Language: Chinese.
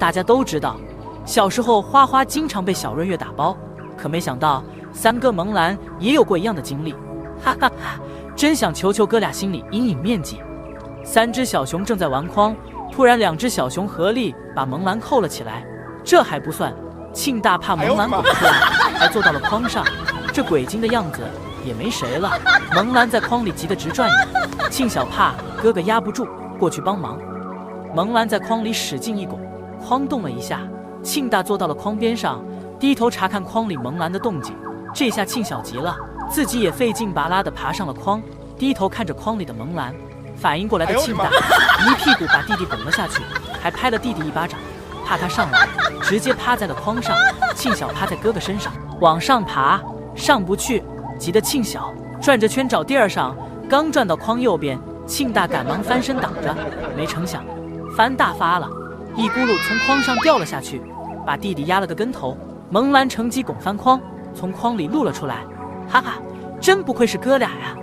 大家都知道，小时候花花经常被小润月打包，可没想到三哥萌兰也有过一样的经历，哈哈哈！真想求求哥俩心里阴影面积。三只小熊正在玩筐，突然两只小熊合力把萌兰扣了起来。这还不算，庆大怕萌兰滚出来，还坐到了筐上，这鬼精的样子也没谁了。萌兰在筐里急得直转悠，庆小怕哥哥压不住，过去帮忙。萌兰在筐里使劲一拱，筐动了一下，庆大坐到了筐边上，低头查看筐里萌兰的动静。这下庆小急了，自己也费劲巴拉地爬上了筐，低头看着筐里的萌兰。反应过来的庆大一屁股把弟弟拱了下去，还拍了弟弟一巴掌，怕他上来，直接趴在了筐上。庆小趴在哥哥身上往上爬，上不去，急得庆小转着圈找地儿上，刚转到筐右边，庆大赶忙翻身挡着，没成想翻大发了，一咕噜从筐上掉了下去，把弟弟压了个跟头。萌兰乘机拱翻筐，从筐里露了出来，哈哈，真不愧是哥俩呀！